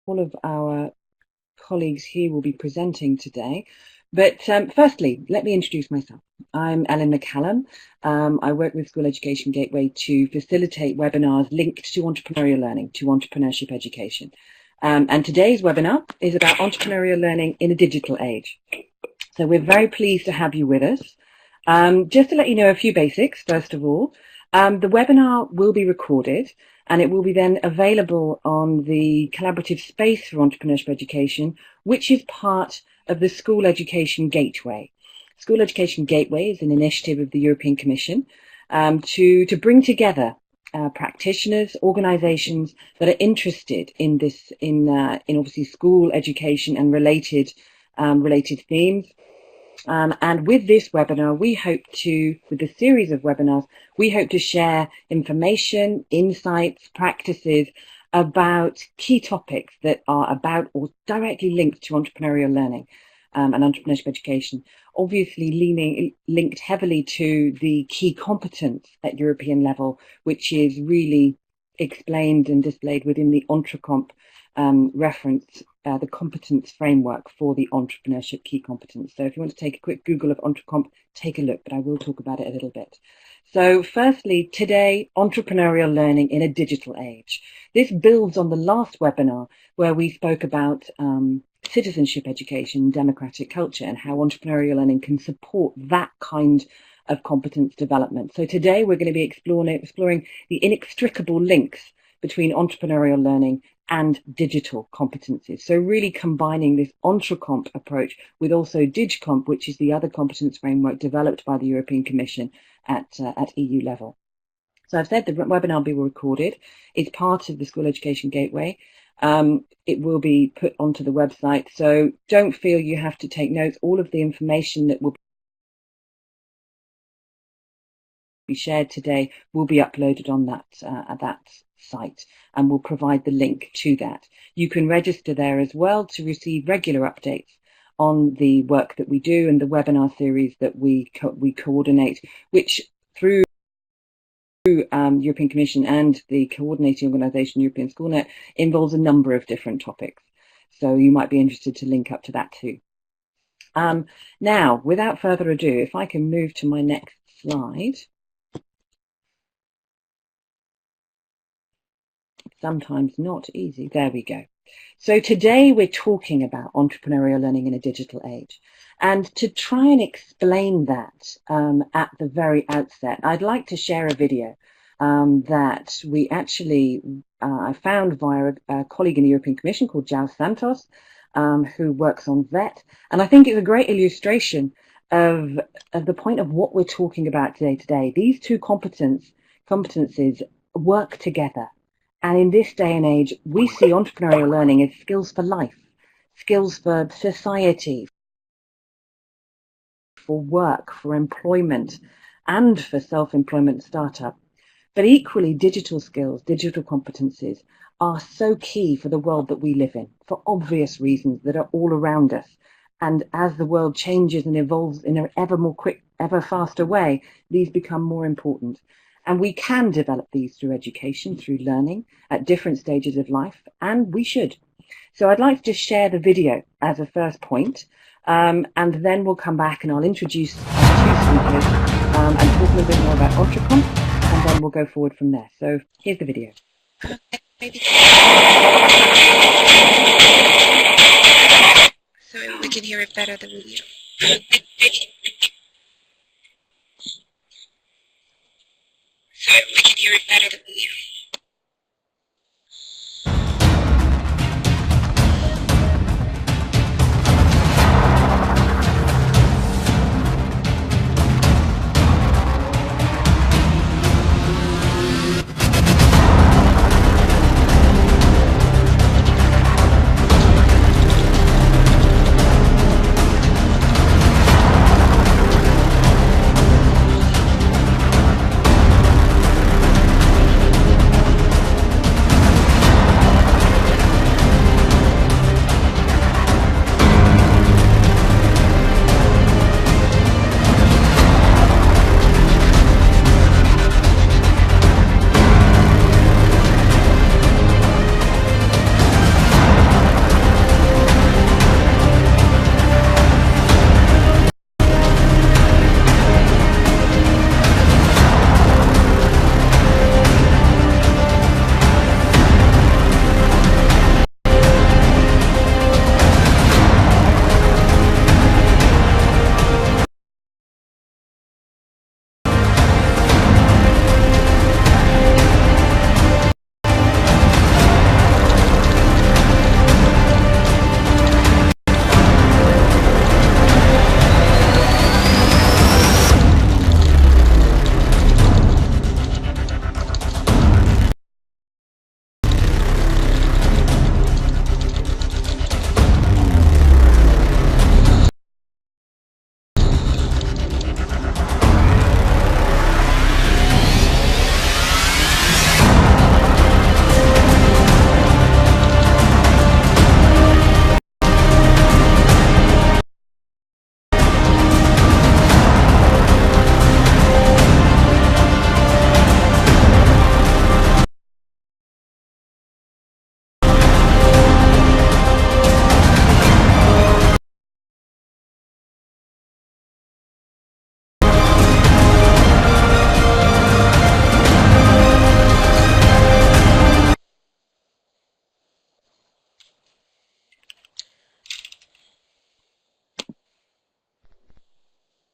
all of our colleagues here will be presenting today. But firstly, let me introduce myself. I'm Ellen McCallum. I work with School Education Gateway to facilitate webinars linked to entrepreneurial learning, to entrepreneurship education. And today's webinar is about entrepreneurial learning in a digital age. So we're very pleased to have you with us. Just to let you know a few basics, first of all, the webinar will be recorded and it will be then available on the Collaborative Space for Entrepreneurship Education, which is part of the School Education Gateway. School Education Gateway is an initiative of the European Commission to bring together practitioners, organizations that are interested in this, in obviously school education and related themes. And with this webinar, with a series of webinars, we hope to share information, insights, practices about key topics that are about or directly linked to entrepreneurial learning and entrepreneurship education, obviously linked heavily to the key competence at European level, which is really explained and displayed within the EntreComp reference, the competence framework for the entrepreneurship key competence. So if you want to take a quick Google of EntreComp, take a look, but I will talk about it a little bit. So firstly, today, entrepreneurial learning in a digital age. This builds on the last webinar where we spoke about citizenship education, democratic culture, and how entrepreneurial learning can support that kind of competence development. So today we're going to be exploring the inextricable links between entrepreneurial learning and digital competencies. So really combining this EntreComp approach with also DigComp, which is the other competence framework developed by the European Commission at EU level. So I've said the webinar will be recorded. It's part of the School Education Gateway. It will be put onto the website. So don't feel you have to take notes. All of the information that will be shared today will be uploaded on that site, and we'll provide the link to that. You can register there as well to receive regular updates on the work that we do and the webinar series that we coordinate, which through European Commission and the coordinating organisation European Schoolnet involves a number of different topics. So you might be interested to link up to that too. Now, without further ado, if I can move to my next slide. Sometimes not easy. There we go. So today we're talking about entrepreneurial learning in a digital age. And to try and explain that at the very outset, I'd like to share a video that we actually I found via a colleague in the European Commission called João Santos, who works on VET. And I think it's a great illustration of the point of what we're talking about today. These two competences work together. And in this day and age, we see entrepreneurial learning as skills for life, skills for society, for work, for employment, and for self-employment startup. But equally, digital skills, digital competencies are so key for the world that we live in, for obvious reasons that are all around us. And as the world changes and evolves in an ever faster way, these become more important. And we can develop these through education, through learning at different stages of life, and we should. So I'd like to just share the video as a first point, and then we'll come back and I'll introduce our two speakers and talk a little bit more about EntreComp, and then we'll go forward from there. So here's the video. So we can hear it better, the video. So we can hear it better than you.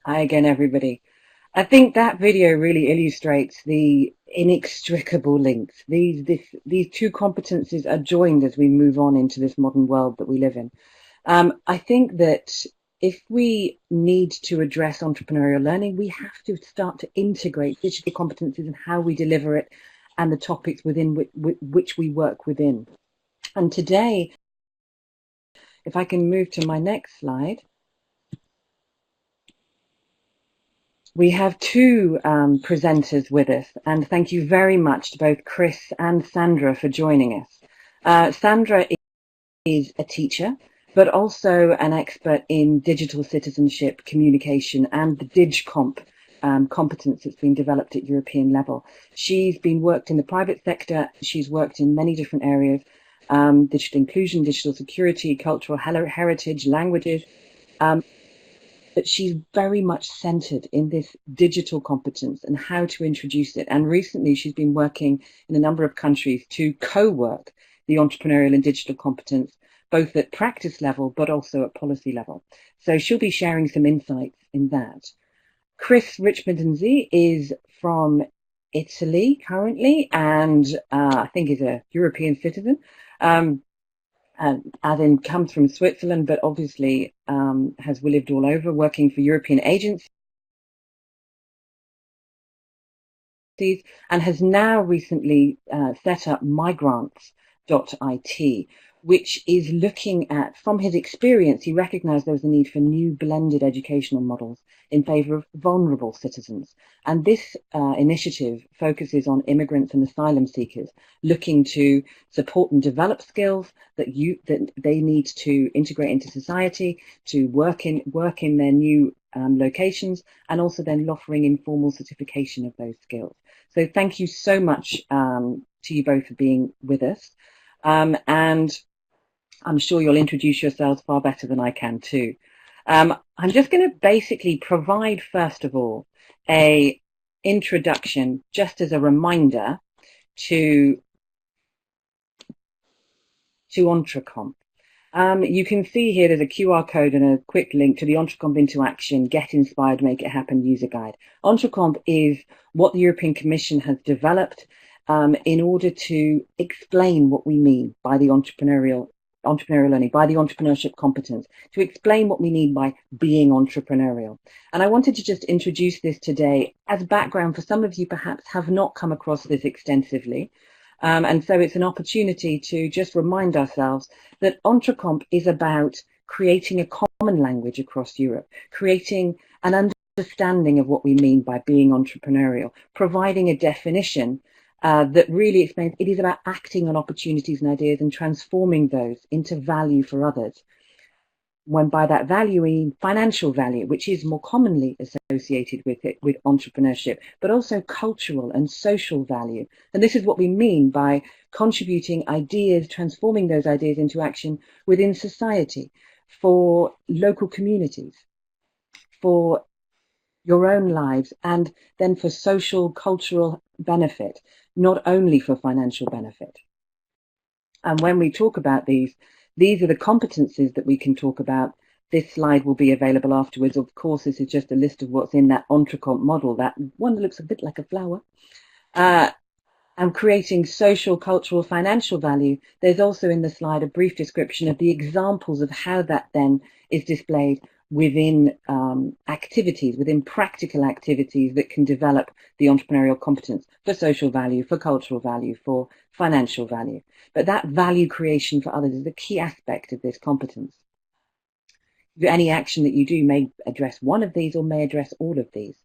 Hi again, everybody. I think that video really illustrates the inextricable links. These two competencies are joined as we move on into this modern world that we live in. I think that if we need to address entrepreneurial learning, we have to start to integrate digital competencies and how we deliver it and the topics within which we work within. And today, if I can move to my next slide, we have two presenters with us, and thank you very much to both Chris and Sandra for joining us. Sandra is a teacher, but also an expert in digital citizenship, communication, and the DigComp competence that's been developed at European level. She's been worked in the private sector. She's worked in many different areas, digital inclusion, digital security, cultural heritage, languages. But she's very much centered in this digital competence and how to introduce it. And recently she's been working in a number of countries to co-work the entrepreneurial and digital competence, both at practice level, but also at policy level. So she'll be sharing some insights in that. Chris Richmond-Z is from Italy currently, and I think is a European citizen. As in comes from Switzerland, but obviously has lived all over, working for European agencies, and has now recently set up migrants.it, which is looking at, from his experience, he recognized there was a need for new blended educational models in favor of vulnerable citizens. And this initiative focuses on immigrants and asylum seekers, looking to support and develop skills that they need to integrate into society, to work in their new locations, and also then offering informal certification of those skills. So thank you so much to you both for being with us. And I'm sure you'll introduce yourselves far better than I can too. I'm just going to basically provide, first of all, a introduction, just as a reminder to EntreComp. You can see here there's a QR code and a quick link to the EntreComp Into Action, Get Inspired, Make It Happen user guide. EntreComp is what the European Commission has developed in order to explain what we mean by the entrepreneurial learning, by the entrepreneurship competence, to explain what we mean by being entrepreneurial. And I wanted to just introduce this today as background for some of you perhaps have not come across this extensively. And so it's an opportunity to just remind ourselves that EntreComp is about creating a common language across Europe, creating an understanding of what we mean by being entrepreneurial, providing a definition that really explains it is about acting on opportunities and ideas and transforming those into value for others. When by that value, we mean financial value, which is more commonly associated with it, with entrepreneurship, but also cultural and social value. And this is what we mean by contributing ideas, transforming those ideas into action within society, for local communities, for your own lives, and then for social, cultural benefit, not only for financial benefit. And when we talk about these are the competencies that we can talk about. This slide will be available afterwards. Of course, this is just a list of what's in that EntreComp model, that one that looks a bit like a flower. And creating social, cultural, financial value. There's also in the slide a brief description of the examples of how that then is displayed within activities, within practical activities that can develop the entrepreneurial competence for social value, for cultural value, for financial value. But that value creation for others is the key aspect of this competence. Any action that you do may address one of these or may address all of these.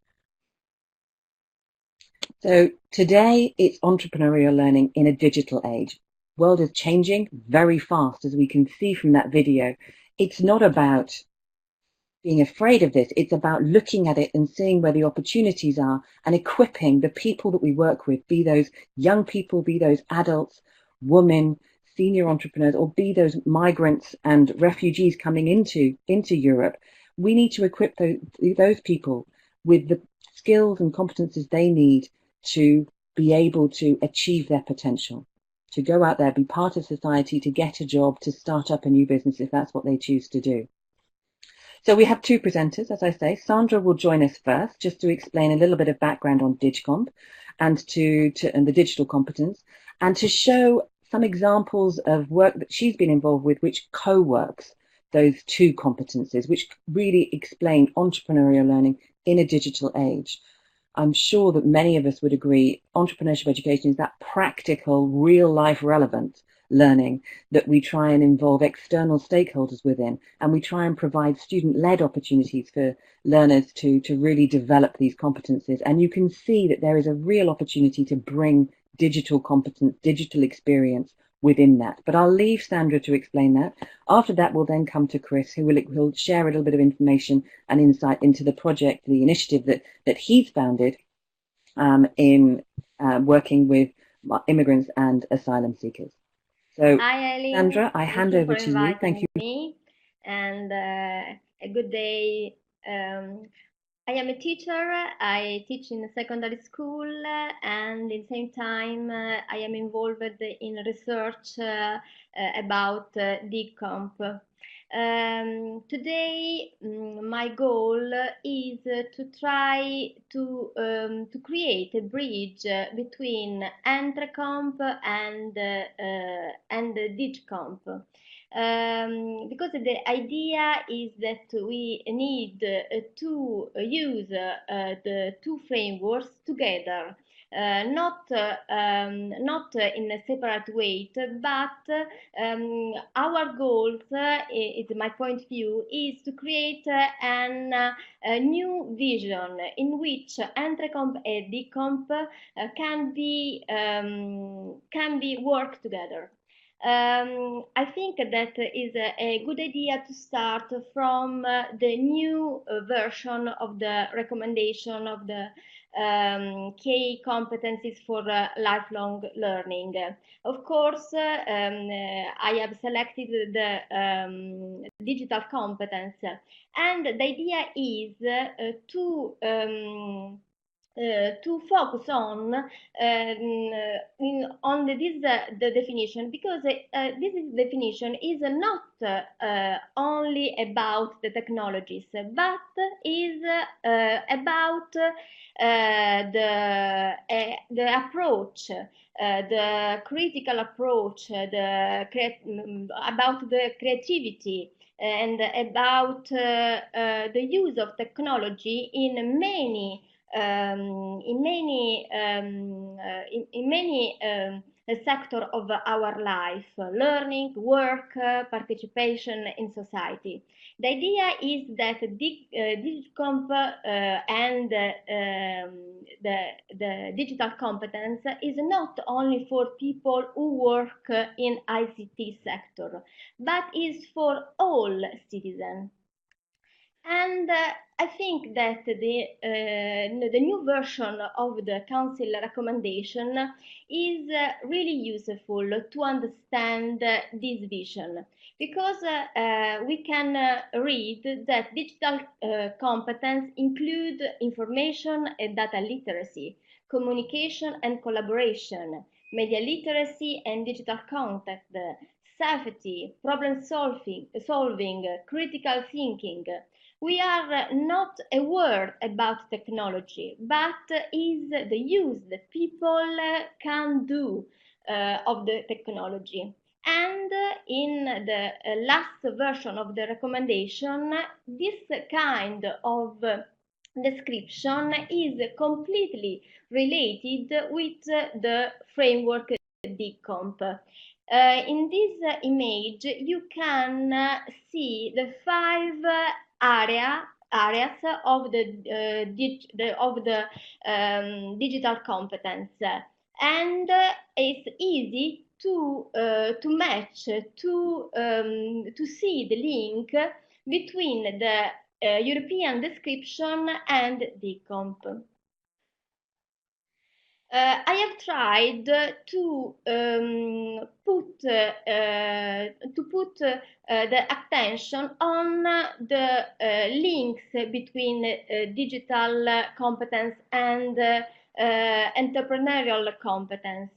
So today it's entrepreneurial learning in a digital age. The world is changing very fast, as we can see from that video. It's not about being afraid of this. It's about looking at it and seeing where the opportunities are and equipping the people that we work with, be those young people, be those adults, women, senior entrepreneurs, or be those migrants and refugees coming into Europe. We need to equip those people with the skills and competences they need to be able to achieve their potential, to go out there, be part of society, to get a job, to start up a new business if that's what they choose to do. So we have two presenters, as I say. Sandra will join us first, just to explain a little bit of background on DigComp and and the digital competence, and to show some examples of work that she's been involved with, which co-works those two competences, which really explain entrepreneurial learning in a digital age. I'm sure that many of us would agree entrepreneurship education is that practical, real life relevant learning that we try and involve external stakeholders within, and we try and provide student-led opportunities for learners to really develop these competencies. And you can see that there is a real opportunity to bring digital competence, digital experience within that. But I'll leave Sandra to explain that. After that, we'll then come to Chris, who'll share a little bit of information and insight into the project, the initiative that he's founded in working with immigrants and asylum seekers. So, hi, Eileen. Sandra, I hand over to you. Thank you. Me, and a good day. I am a teacher. I teach in a secondary school, and at the same time, I am involved in research about DigComp. Today, my goal is to try to create a bridge between EntreComp and DigComp. Because the idea is that we need to use the two frameworks together, not in a separate way, but our goals, is my point of view, is to create a new vision in which EntreComp and DigComp can be worked together. I think that is a good idea to start from the new version of the recommendation of the key competencies for lifelong learning. Of course, I have selected the digital competence, and the idea is to focus on the definition, because this definition is not only about the technologies, but is about the approach, the critical approach, about the creativity, and about the use of technology in many sector of our life: learning, work, participation in society. The idea is that DigComp and the digital competence is not only for people who work in ICT sector, but is for all citizens. And I think that the new version of the Council recommendation is really useful to understand this vision, because we can read that digital competence include information and data literacy, communication and collaboration, media literacy and digital contact, safety, problem solving, critical thinking. We are not aware about technology, but is the use that people can do of the technology. And in the last version of the recommendation, this kind of description is completely related with the framework DigComp. In this image, you can see the five areas of the digital competence, and it's easy to match, to see the link between the European description and DigComp. I have tried to put the attention on the links between digital competence and entrepreneurial competence.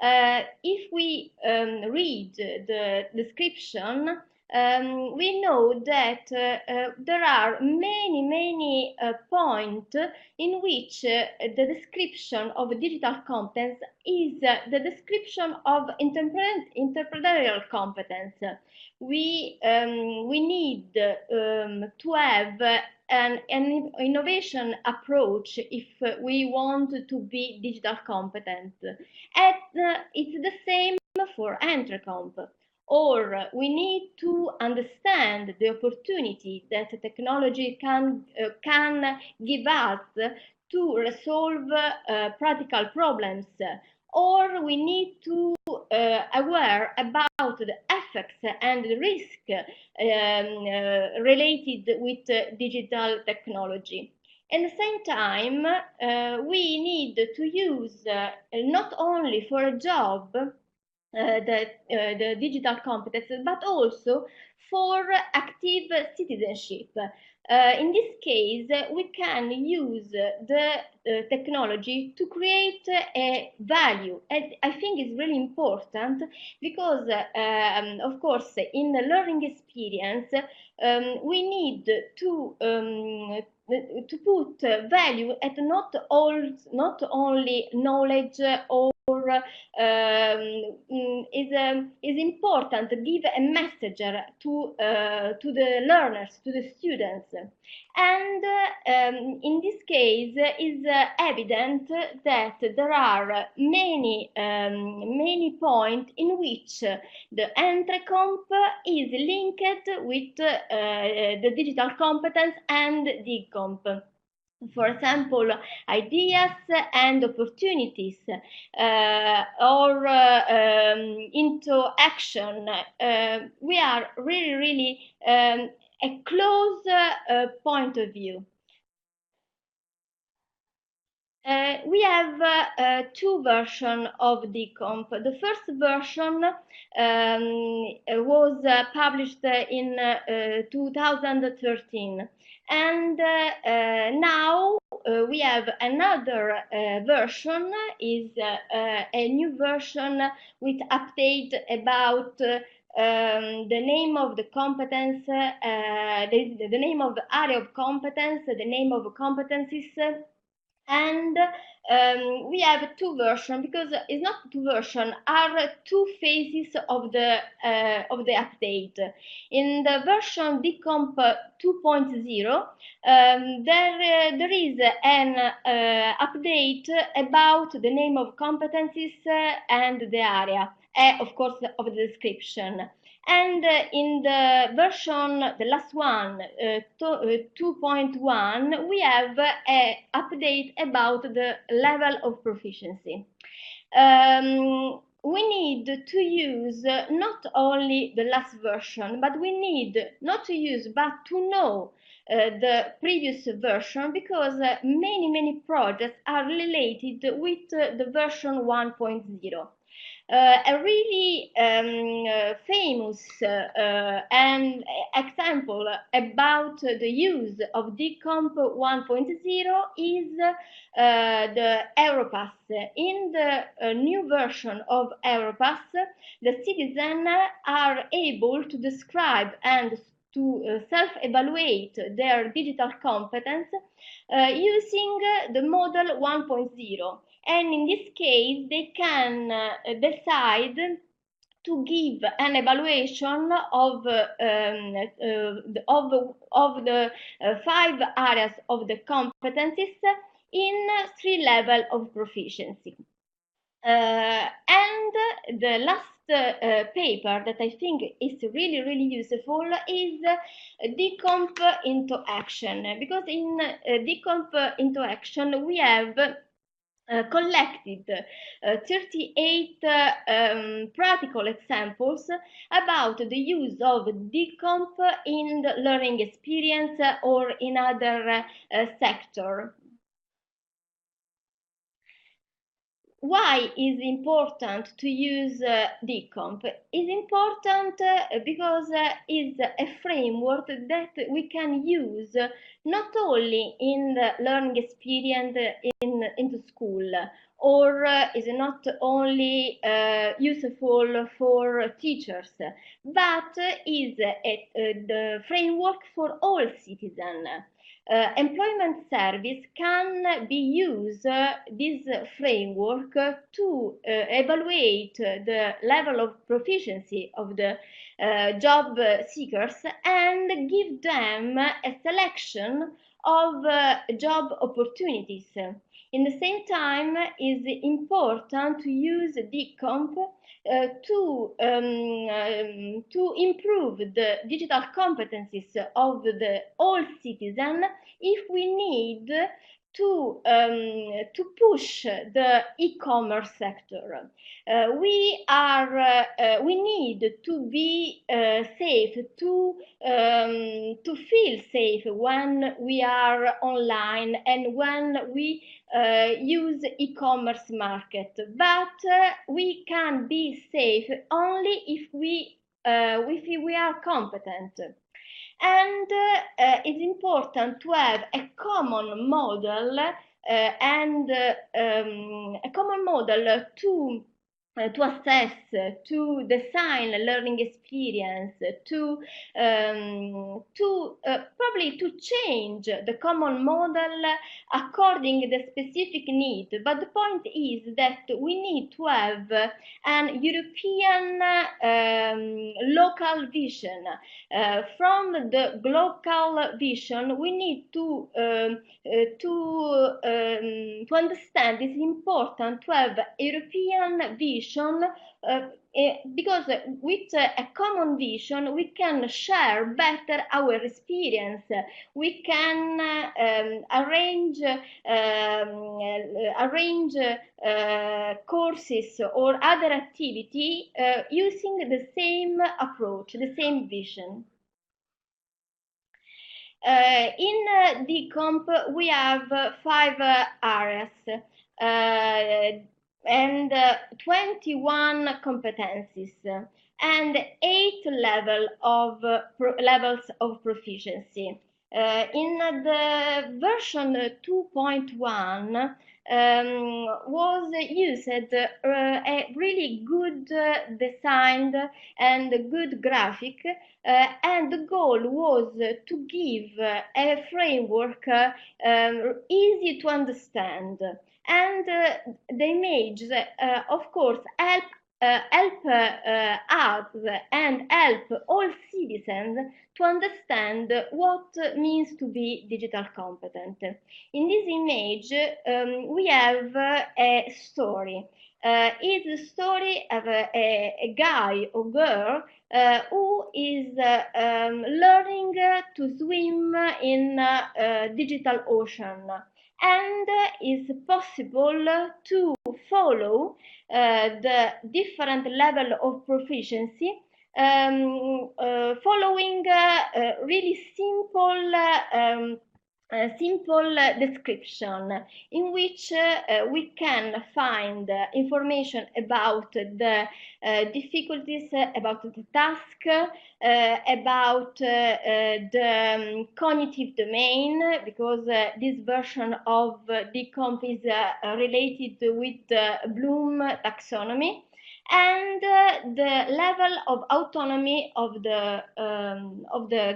If we read the description, we know that there are many points in which the description of digital competence is the description of entrepreneurial competence. We need to have an innovation approach if we want to be digital competent. And it's the same for EntreComp. Or we need to understand the opportunity that technology can give us to resolve practical problems, or we need to aware about the effects and the risk related with digital technology. At the same time, we need to use not only for a job the digital competences, but also for active citizenship. In this case, we can use the technology to create a value. And I think it's really important because, of course, in the learning experience, we need to put value at not only knowledge or is important to give a message to the learners, to the students. And in this case, is evident that there are many points in which the EntreComp is linked with the digital competence and DigComp. For example, ideas and opportunities, or into action. We are really a close point of view. We have two versions of Decomp. The first version was published in 2013, and now we have another version, is a new version with update about the name of the competence, the name of the area of competence, the name of competencies, and we have two versions, because it's not two versions, are two phases of the update. In the version Decomp 2.0, there is an update about the name of competencies and the area, of course, of the description. And in the version, the last one, 2.1, we have an update about the level of proficiency. We need to use not only the last version, but we need not to use, but to know the previous version, because many projects are related with the version 1.0. A really famous and example about the use of Decomp 1.0 is the Europass. In the new version of Europass, the citizens are able to describe and to self-evaluate their digital competence using the model 1.0. And in this case, they can decide to give an evaluation of the 5 areas of the competencies in 3 levels of proficiency. And the last paper that I think is really useful is Decomp into Action, because in Decomp into Action we have collected 38 practical examples about the use of Decomp in the learning experience or in other sector. Why is important to use Decomp? It's important because it's a framework that we can use not only in the learning experience into school or is not only useful for teachers, but is the framework for all citizens. Employment service can be used this framework to evaluate the level of proficiency of the job seekers and give them a selection of job opportunities. In the same time, it is important to use DigComp to improve the digital competencies of the all citizen if we need to push the e-commerce sector. We need to be safe, to feel safe when we are online and when we use e-commerce market, but we can be safe only if we are competent. And it's important to have a common model to assess, to design a learning experience, probably to change the common model according to the specific need. But the point is that we need to have an European local vision. From the local vision, we need to understand it's important to have European vision because with a common vision we can share better our experience. We can arrange courses or other activity using the same approach, the same vision. In DigComp we have 5 areas and 21 competencies and 8 levels of proficiency. In the version 2.1 was used a really good designed and good graphic, and the goal was to give a framework easy to understand. And the images, of course, help us and help all citizens to understand what means to be digital competent. In this image, we have a story. It's a story of a guy or girl who is learning to swim in a digital ocean. And it's possible to follow the different level of proficiency following really simple description in which we can find information about the difficulties, about the task, about the cognitive domain, because this version of DigComp is related with the Bloom taxonomy, and the level of autonomy of the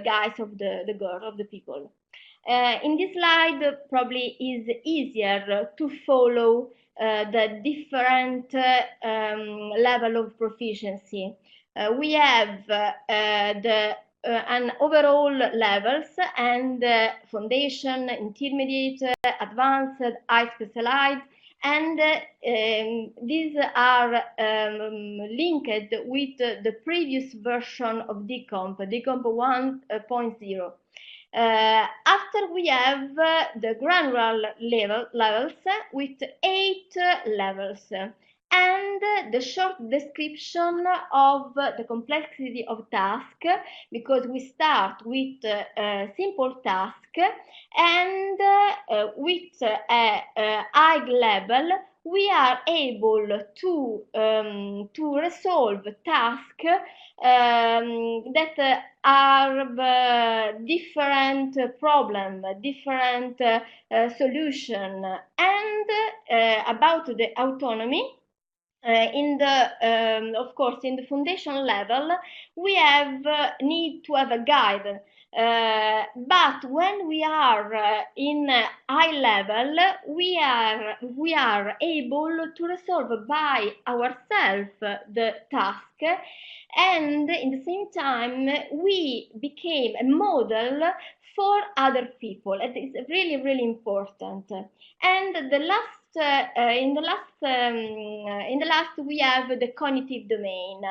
guys, of the girl, of the people. In this slide, probably is easier to follow the different level of proficiency. We have an overall levels and foundation, intermediate, advanced, high specialized, and these are linked with the previous version of DigComp, DigComp 1.0. After we have the granular levels with 8 levels and the short description of the complexity of task, because we start with a simple task, and with a high level we are able to resolve tasks that are different problem, different solution. And about the autonomy, of course, in the foundation level, we have need to have a guide. But when we are in high level, we are able to resolve by ourselves the task, and in the same time we became a model for other people. It is really, really important. And the last in the last we have the cognitive domain.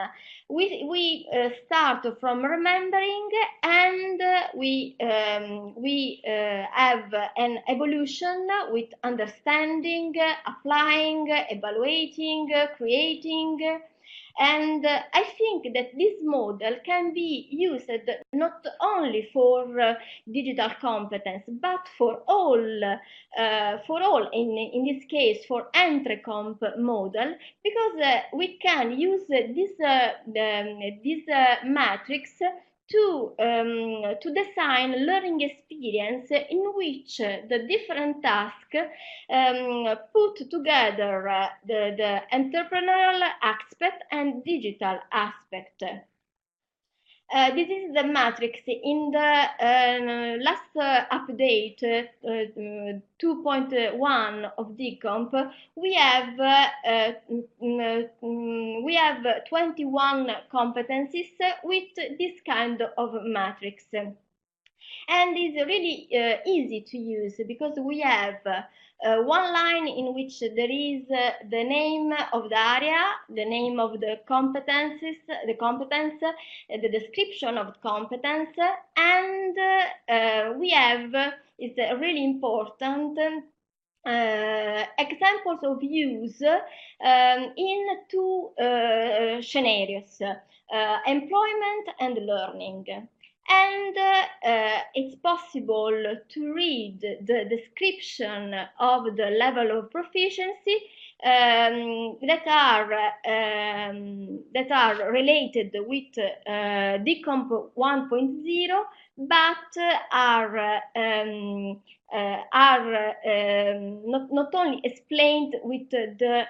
We start from remembering, and we have an evolution with understanding, applying, evaluating, creating. And I think that this model can be used not only for digital competence, but for all, in this case, for EntreComp model, because we can use this matrix to design learning experience in which the different tasks put together the entrepreneurial aspect and digital aspect. This is the matrix. In the last update 2.1 of Decomp, we have 21 competencies with this kind of matrix. And it's really easy to use, because we have one line in which there is the name of the area, the name of the competences, the competence, the description of competence, and we have, it's really important, examples of use in two scenarios, employment and learning. And it's possible to read the description of the level of proficiency that are related with Decomp 1.0, but are not only explained with the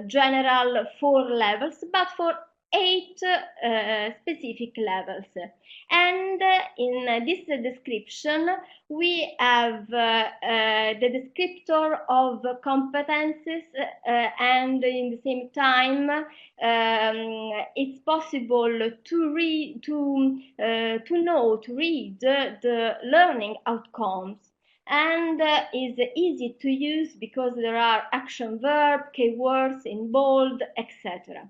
general 4 levels, but for 8 specific levels. And in this description, we have the descriptor of competences, and in the same time, it's possible to read the learning outcomes. And is easy to use because there are action verb, keywords in bold, etc.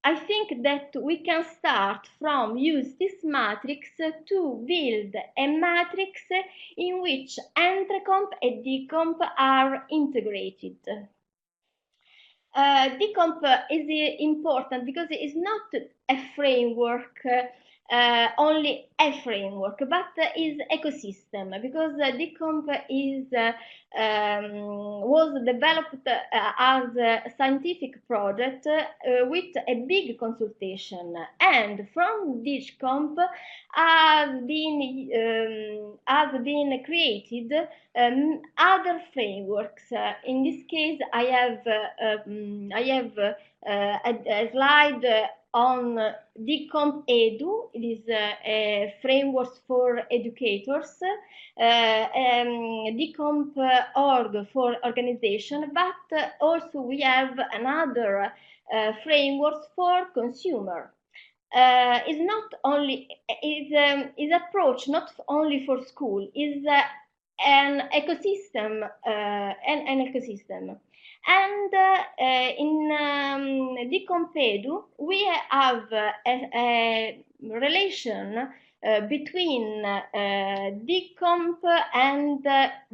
I think that we can start from use this matrix to build a matrix in which EntreComp and Decomp are integrated. Decomp is important because it is not a framework, only a framework, but is ecosystem, because Decomp was developed as a scientific project with a big consultation, and from DigComp has been created other frameworks. In this case, I have a slide on Decomp Edu. It is a framework for educators, Decomp org for organization, but also we have another framework for consumer. Is not only is approach not only for school, is an ecosystem, an ecosystem. And in Decomp Edu, we have a relation between Decomp and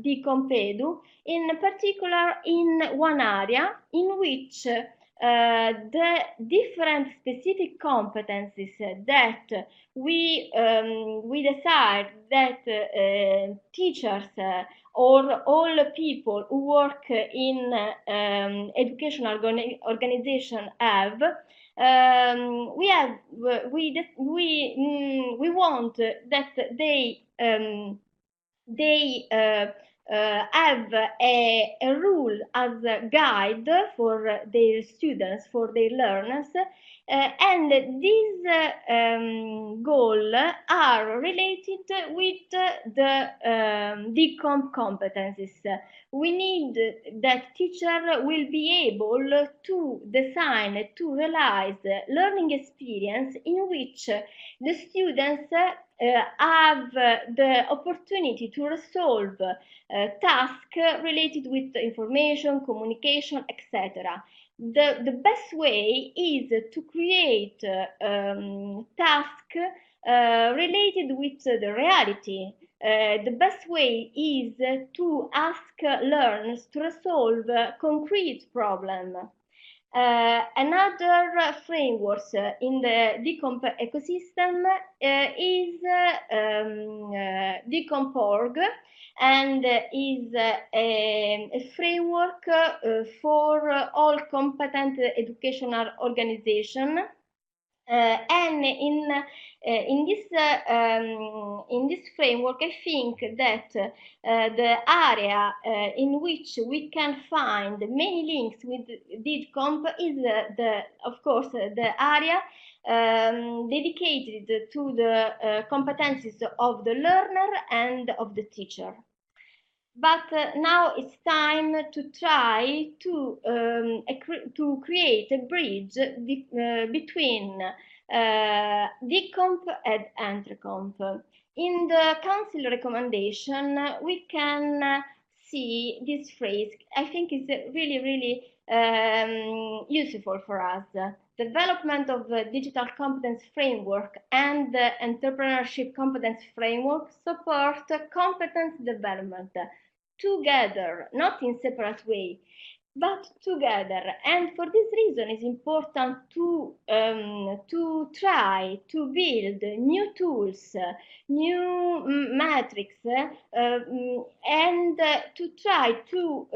Decomp Edu, in particular in one area in which the different specific competencies that we decide that teachers or all people who work in educational organization have. We want that they have a rule as a guide for their students, for their learners, and these goals are related with the DigComp competencies. We need that teacher will be able to design, to realize learning experience in which the students have the opportunity to resolve tasks related with information, communication, etc. The best way is to create tasks related with the reality. The best way is to ask learners to resolve concrete problems. Another framework in the Decomp ecosystem is Decomp.org, and is a framework for all competent educational organizations. And in this framework, I think that the area in which we can find many links with DigComp is of course, the area dedicated to the competencies of the learner and of the teacher. But now it's time to try to create a bridge between DigComp and EntreComp. In the Council recommendation, we can see this phrase. I think it's really useful for us. Development of the digital competence framework and the entrepreneurship competence framework support competence development together, not in separate way, but together. And for this reason, it's important to try to build new tools, new metrics, and to try to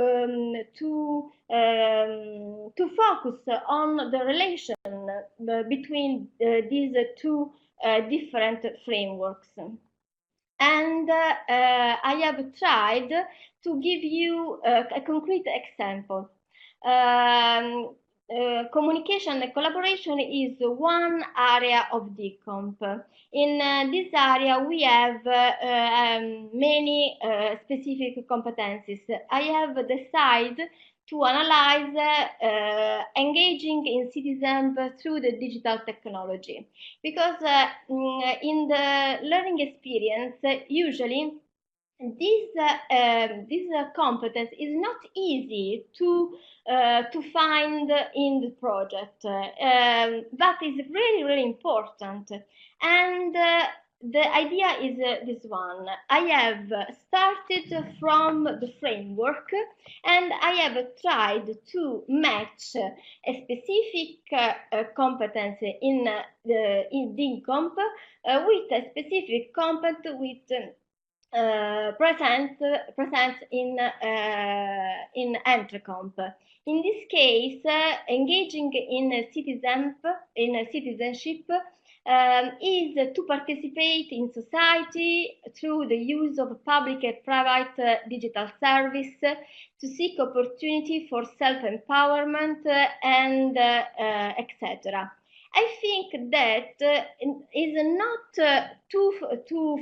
focus on the relation between these two different frameworks. And I have tried to give you a concrete example. Communication and collaboration is one area of DigComp. In this area, we have many specific competencies. I have decided to analyze engaging in citizenship through the digital technology, because in the learning experience, usually this competence is not easy to find in the project, but is really important. And the idea is this one. I have started from the framework, and I have tried to match a specific competence in DigComp with a specific competence with present in EntreComp. In this case, engaging in citizenship is to participate in society through the use of public and private digital service, to seek opportunity for self-empowerment, and etc. I think that is not too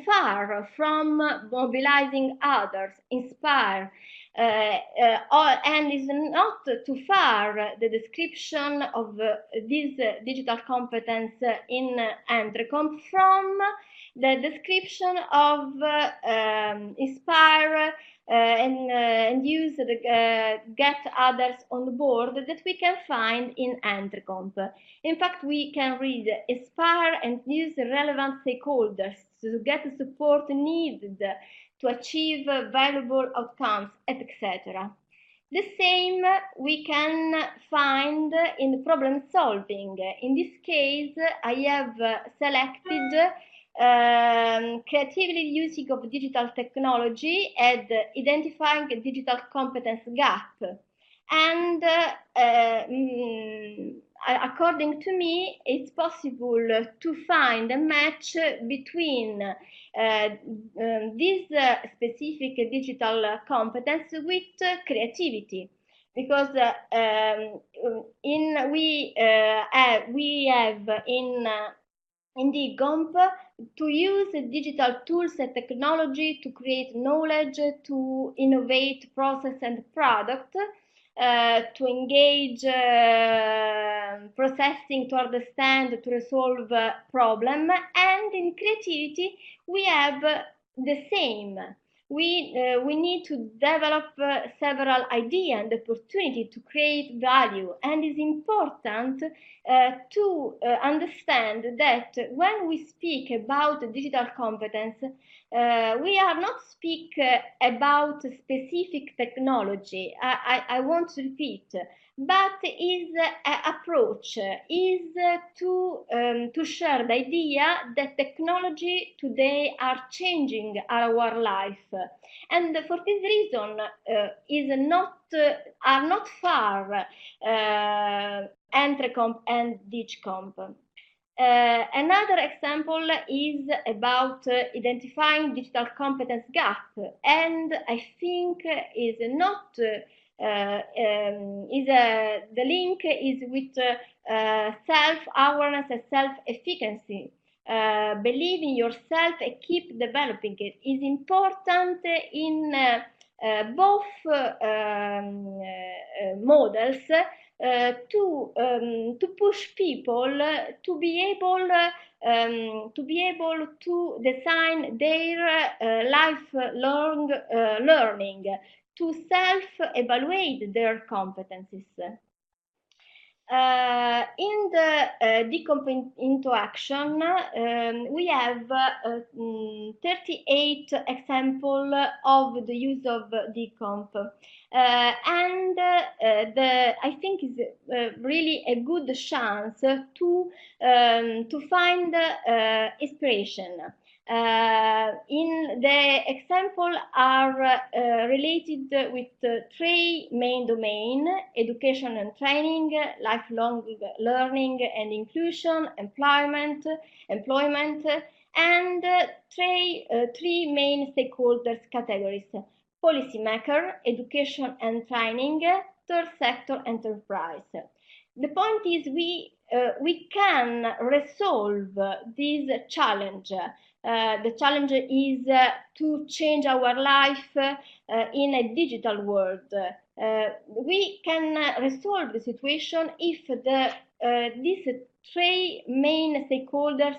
far from mobilizing others, inspire, and is not too far the description of this digital competence in EntreComp from the description of inspire and use get others on board that we can find in EntreComp. In fact, we can read inspire and use relevant stakeholders to get the support needed to achieve valuable outcomes, etc. The same we can find in problem solving. In this case, I have selected creatively using of digital technology and identifying a digital competence gap. And according to me, it's possible to find a match between this specific digital competence with creativity, because we have in DigComp to use digital tools and technology to create knowledge, to innovate process and product, to engage processing, to understand, to resolve problem. And in creativity we have the same. We need to develop several ideas and opportunity to create value, and it's important to understand that when we speak about digital competence, we are not speak about specific technology. I want to repeat, but is approach is to share the idea that technology today are changing our life, and for this reason is not are not far EntreComp and DigComp. Another example is about identifying digital competence gap, and I think is not the link is with self-awareness and self-efficacy. Believe in yourself and keep developing it is important in both models, to push people to be able to design their lifelong learning, to self-evaluate their competencies. In the Decomp into Action, we have 38 examples of the use of Decomp, and I think is really a good chance to find inspiration. In the example are related with three main domains: education and training, lifelong learning and inclusion, employment, and three main stakeholders categories: policymaker, education and training, third sector, enterprise. The point is we can resolve this challenge. The challenge is to change our life in a digital world. We can resolve the situation if these three main stakeholders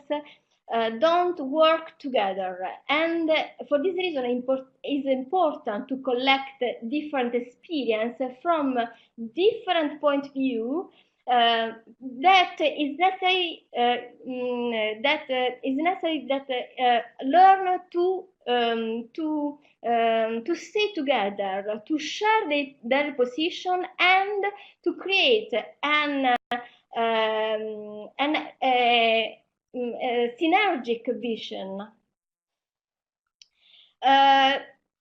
don't work together. And for this reason, it's important to collect different experience from different point of view. That is necessary. That learn to stay together, to share their position, and to create an synergic vision.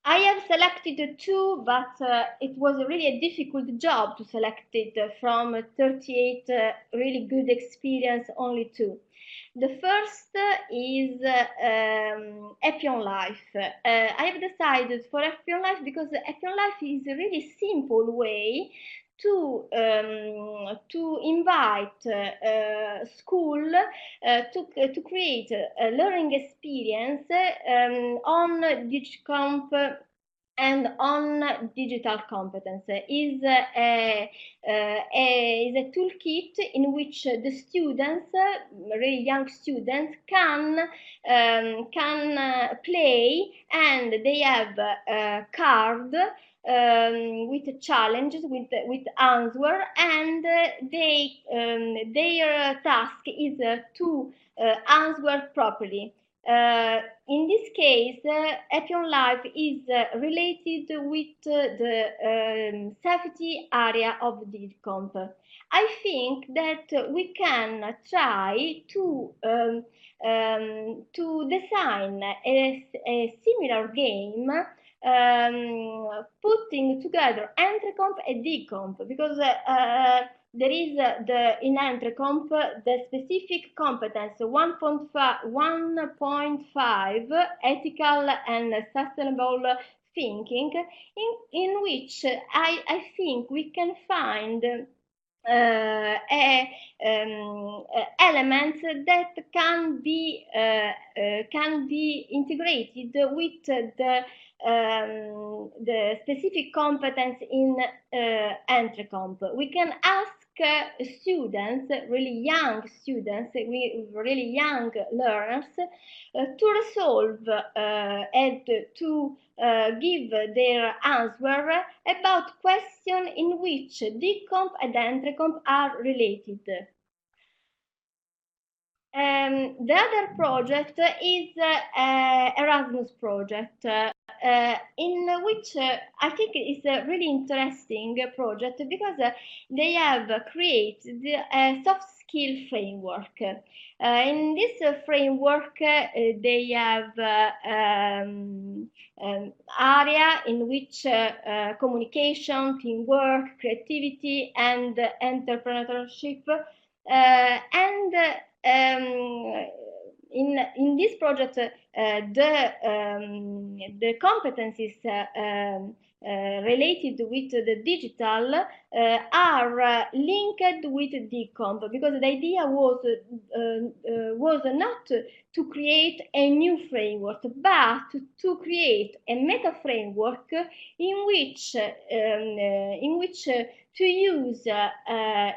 I have selected two, but it was really a difficult job to select it from 38 really good experience, only two. The first is Happy on Life. I have decided for Happy on Life because Happy on Life is a really simple way to invite school to create a learning experience on DigComp and on digital competence. Is a toolkit in which the students, really young students, can play, and they have a card with challenges, with answer, and their task is to answer properly. In this case, Action Life is related with the safety area of DigComp. I think that we can try to design a similar game, putting together EntreComp and DigComp, because there is in EntreComp the specific competence 1.5 ethical and sustainable thinking, in which I think we can find elements that can be integrated with the specific competence in EntreComp. We can ask students, really young students, really young learners, to resolve and to give their answer about questions in which DigComp and EntreComp are related. The other project is Erasmus project, in which I think is a really interesting project, because they have created a soft skill framework. In this framework, they have area in which communication, teamwork, creativity, and entrepreneurship, and in this project, the competencies related with the digital are linked with DigComp, because the idea was not to create a new framework, but to create a meta framework in which to use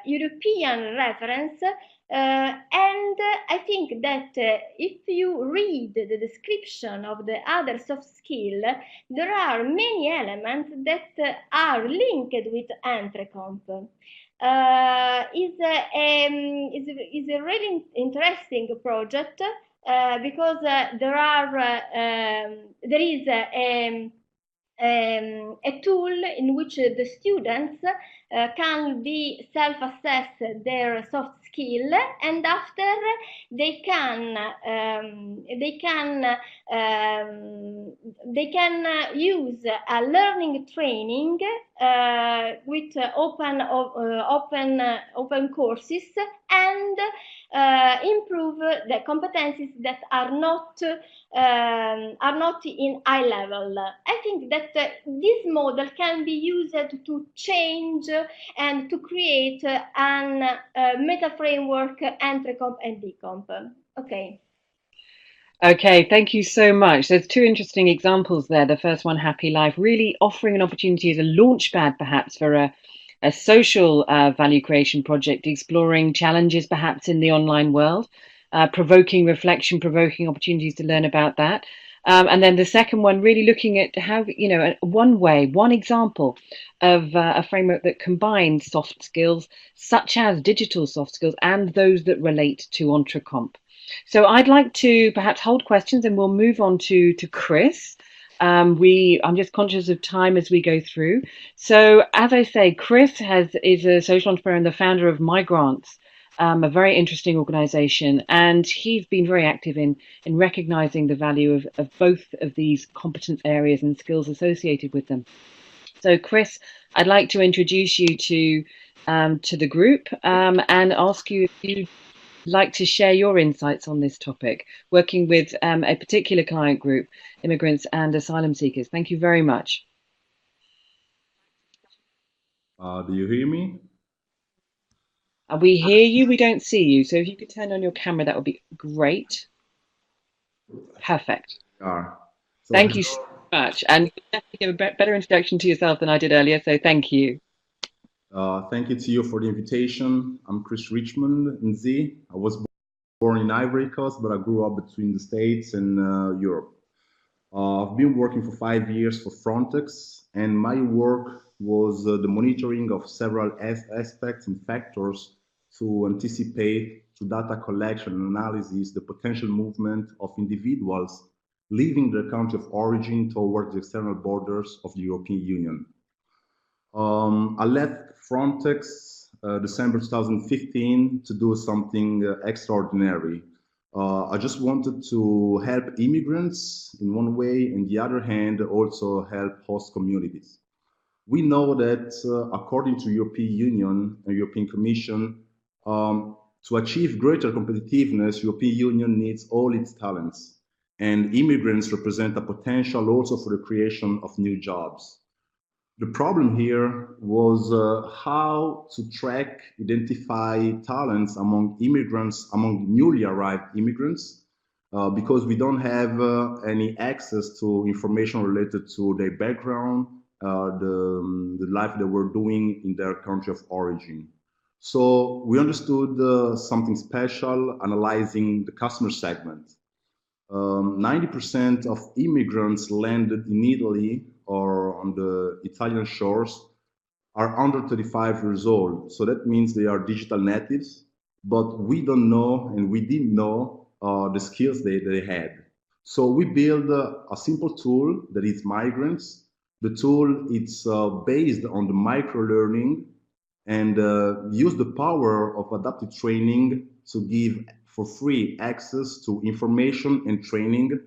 European reference. And I think that if you read the description of the other soft skill, there are many elements that are linked with EntreComp. Is a really interesting project, because there is a tool in which the students can be self-assess their soft skill, and after they can use a learning training with open courses, and improve the competencies that are not in high level. I think that this model can be used to change and to create an meta framework, EntreComp and DigComp. Okay. Okay, thank you so much. There's two interesting examples there. The first one, Happy Life, really offering an opportunity as a launchpad perhaps for a social value creation project, exploring challenges perhaps in the online world, provoking reflection, provoking opportunities to learn about that. And then the second one, really looking at how, one example of a framework that combines soft skills, such as digital soft skills, and those that relate to EntreComp. So I'd like to perhaps hold questions, and we'll move on to Chris. I'm just conscious of time as we go through. So as I say, Chris is a social entrepreneur and the founder of My Grants, a very interesting organization, and he's been very active in recognizing the value of both of these competence areas and skills associated with them. So Chris, I'd like to introduce you to the group, and ask you if you'd like to share your insights on this topic, working with a particular client group, immigrants and asylum seekers. Thank you very much. Do you hear me? We hear you, we don't see you. So if you could turn on your camera, that would be great. Perfect. So thank you so much. And you definitely give a better introduction to yourself than I did earlier, so thank you. Thank you to you for the invitation. I'm Chris Richmond, Nzi. I was born in Ivory Coast, but I grew up between the States and Europe. I've been working for 5 years for Frontex, and my work was the monitoring of several aspects and factors to anticipate through data collection and analysis the potential movement of individuals leaving their country of origin towards the external borders of the European Union. I left Frontex December 2015 to do something extraordinary. I just wanted to help immigrants in one way, and the other hand, also help host communities. We know that according to European Union and European Commission, to achieve greater competitiveness, European Union needs all its talents, and immigrants represent a potential also for the creation of new jobs. The problem here was how to track, identify talents among immigrants, among newly arrived immigrants, because we don't have any access to information related to their background, the life they were doing in their country of origin. So we understood something special analyzing the customer segment. 90% of immigrants landed in Italy or on the Italian shores are under 35 years old. So that means they are digital natives, but we don't know and we didn't know the skills they had. So we built a simple tool that is Migrants. The tool it's based on the micro-learning and use the power of adaptive training to give for free access to information and training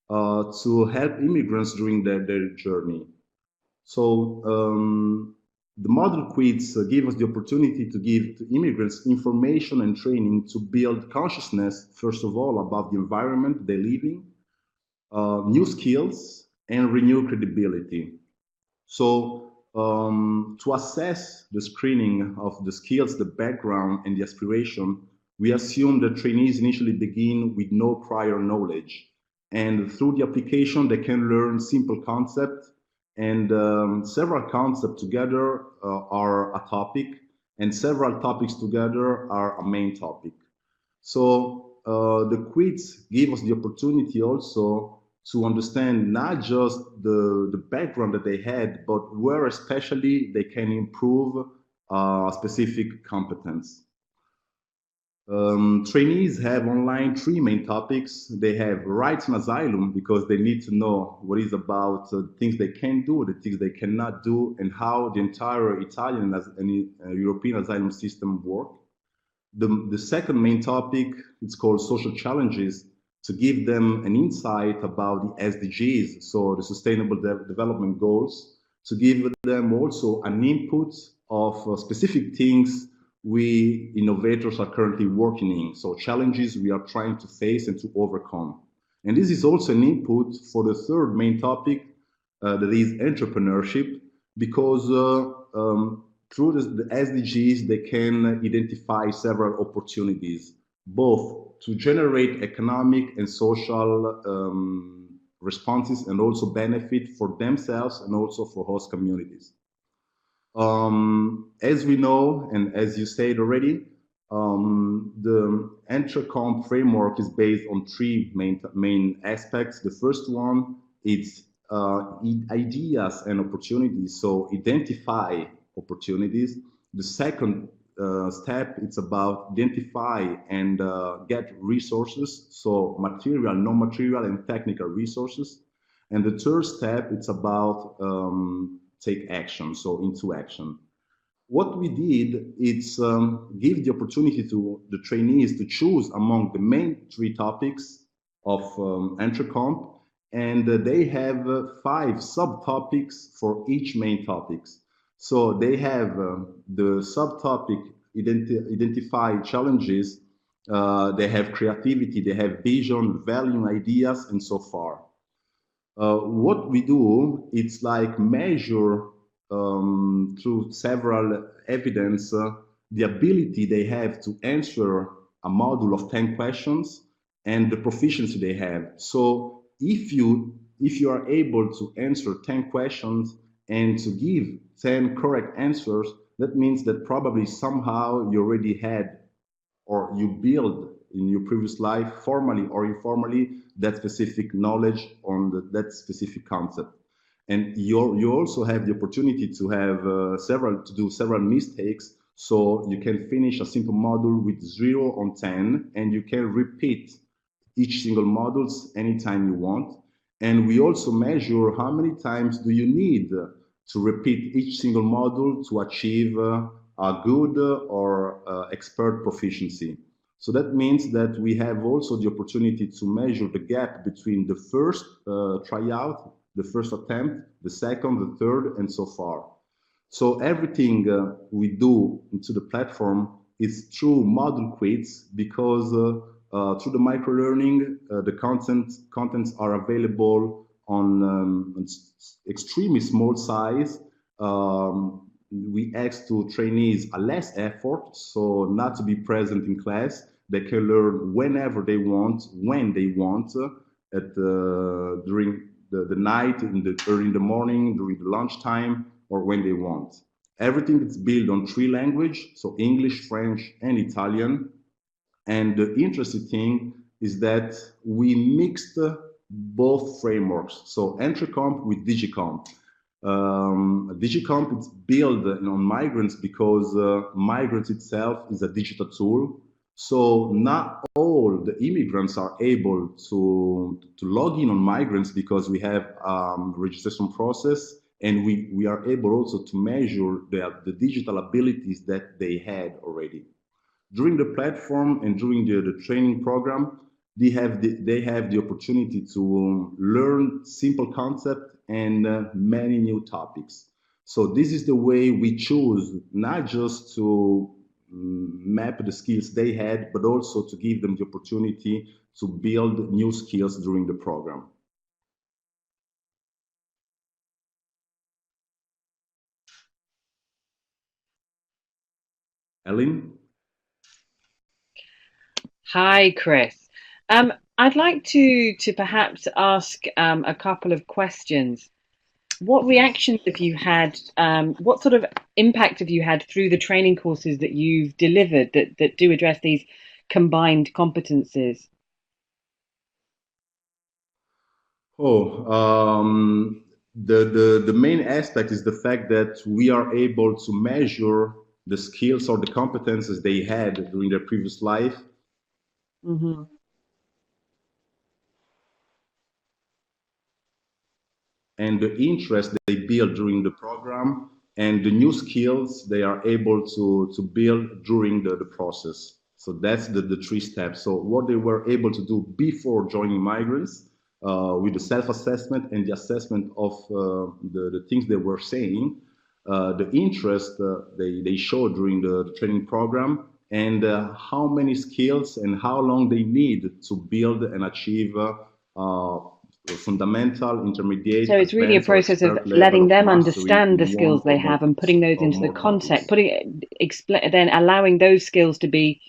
to help immigrants during their journey. So the model quiz give us the opportunity to give to immigrants information and training to build consciousness, first of all, about the environment they live in, new skills, and renew credibility. So to assess the screening of the skills, the background, and the aspiration, we assume that trainees initially begin with no prior knowledge. And through the application, they can learn simple concepts, and several concepts together are a topic, and several topics together are a main topic. So the quiz give us the opportunity also to understand not just the background that they had, but where especially they can improve a specific competence. Trainees have online three main topics. They have rights and asylum because they need to know what is about things they can do, the things they cannot do, and how the entire Italian and European asylum system work. The second main topic, it's called social challenges, to give them an insight about the SDGs, so the Sustainable Development Goals, to give them also an input of specific things we innovators are currently working in, so challenges we are trying to face and to overcome. And this is also an input for the third main topic, that is entrepreneurship, because through the SDGs, they can identify several opportunities, both to generate economic and social responses and also benefit for themselves and also for host communities. As we know, and as you said already, the EntreComp framework is based on three main aspects. The first one is ideas and opportunities, so identify opportunities. The second step, it's about identify and get resources, so material, non-material, and technical resources. And the third step, it's about take action, so into action. What we did is give the opportunity to the trainees to choose among the main three topics of EntreComp, and they have 5 subtopics for each main topics. So they have the subtopic identify challenges, they have creativity, they have vision, value, ideas, and so far. What we do, it's like measure through several evidence the ability they have to answer a module of 10 questions and the proficiency they have. So if you are able to answer 10 questions and to give 10 correct answers, that means that probably somehow you already had or you build in your previous life, formally or informally, that specific knowledge on that specific concept. And you also have the opportunity to have to do several mistakes So you can finish a simple module with 0 on 10, and you can repeat each single modules anytime you want. And we also measure how many times do you need to repeat each single module to achieve a good or expert proficiency. So that means that we have also the opportunity to measure the gap between the first tryout, the first attempt, the second, the third, and so far. So everything we do into the platform is through module quiz, because through the microlearning, the contents are available on extremely small size. We ask to trainees a less effort, so not to be present in class. They can learn whenever they want, when they want, during the night, early in the morning, during the lunchtime, or when they want. Everything is built on 3 languages, so English, French, and Italian. And the interesting thing is that we mixed both frameworks. So EntreComp with DigComp. DigComp is built on migrants because migrants itself is a digital tool. So not all the immigrants are able to log in on migrants, because we have registration process, and we are able also to measure the digital abilities that they had already. During the platform and during the training program, they have the opportunity to learn simple concepts and many new topics. So this is the way we choose, not just to map the skills they had, but also to give them the opportunity to build new skills during the program. Ellen? Hi, Chris. I'd like to perhaps ask a couple of questions. What reactions have you had? What sort of impact have you had through the training courses that you've delivered that do address these combined competences? The main aspect is the fact that we are able to measure the skills or the competences they had during their previous life. Mm-hmm. And the interest they build during the program, and the new skills they are able to build during the process. So that's the 3 steps. So what they were able to do before joining migrants, with the self-assessment and the assessment of the things they were saying, the interest they showed during the training program, and how many skills and how long they need to build and achieve fundamental, intermediate, So it's really a advanced, or process of expert level letting of them mastery understand the in one skills they or more, have and putting those into the context, topics. then allowing those skills to be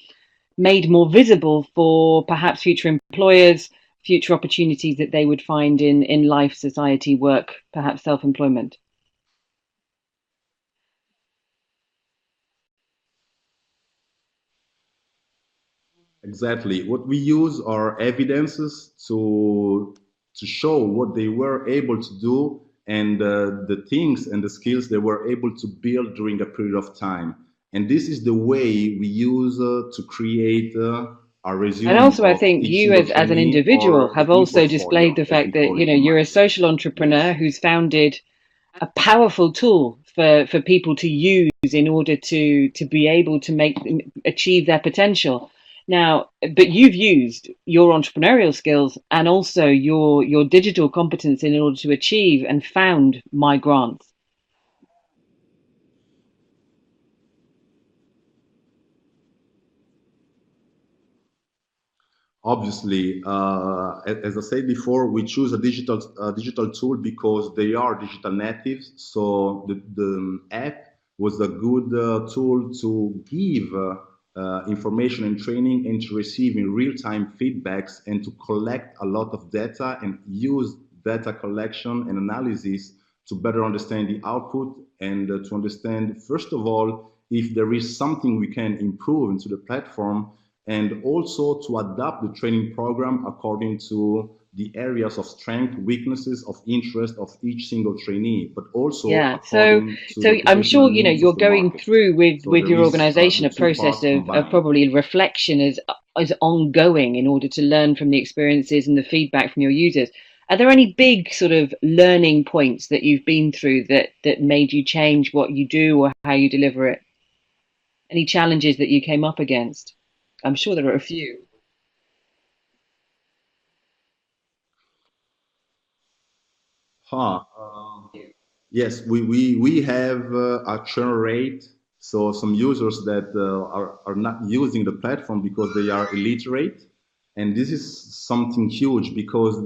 made more visible for perhaps future employers, future opportunities that they would find in life, society, work, perhaps self-employment. Exactly. What we use are evidences to show what they were able to do, and the things and the skills they were able to build during a period of time. And this is the way we use to create a And resume also, I of think each you single as an trainee, individual or the have also displayed e-portfolio, the as we fact that, call it in you're a migrant social entrepreneur days. who's founded a powerful tool for people to use in order to be able to achieve their potential. Now, but you've used your entrepreneurial skills and also your digital competence in order to achieve and found My Grants. Obviously, as I said before, we choose a digital tool because they are digital natives. So the app was a good tool to give information and training, and to receive in real-time feedbacks, and to collect a lot of data and use data collection and analysis to better understand the output, and to understand, first of all, if there is something we can improve into the platform, and also to adapt the training program according to the areas of strength, weaknesses, of interest of each single trainee, but also according to so the I'm sure professional needs you're of the going market. through So with there your is organization the a two process parts of combined. probably reflection as ongoing in order to learn from the experiences and the feedback from your users. Are there any big sort of learning points that you've been through that made you change what you do or how you deliver it? Any challenges that you came up against? I'm sure there are a few. Huh. Yes, we have a churn rate. So some users that are not using the platform because they are illiterate, and this is something huge because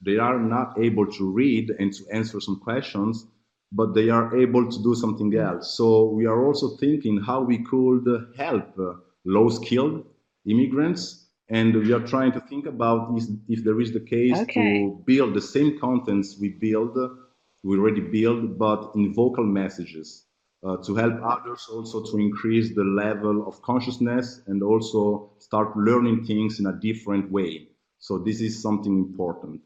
they are not able to read and to answer some questions, but they are able to do something else. So we are also thinking how we could help low-skilled immigrants, and we are trying to think about if there is the case Okay, to build the same contents we already build, but in vocal messages to help others also to increase the level of consciousness and also start learning things in a different way. So this is something important.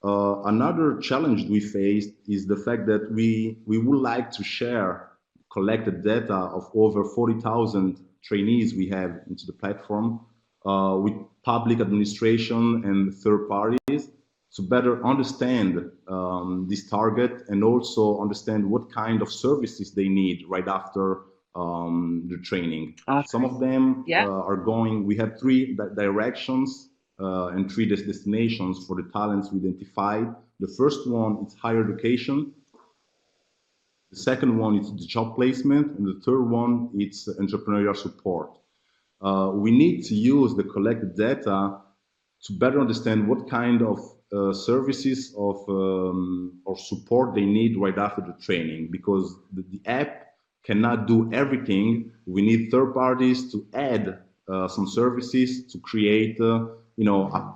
Another challenge we faced is the fact that we would like to share collected data of over 40,000 trainees we have into the platform with public administration and third parties to better understand this target and also understand what kind of services they need right after the training. Some of them yeah, are going, we have three directions and three destinations for the talents we identified. The first one is higher education. The second one is the job placement. And the third one is entrepreneurial support. We need to use the collected data to better understand what kind of services or support they need right after the training, because the app cannot do everything. We need third parties to add some services to create a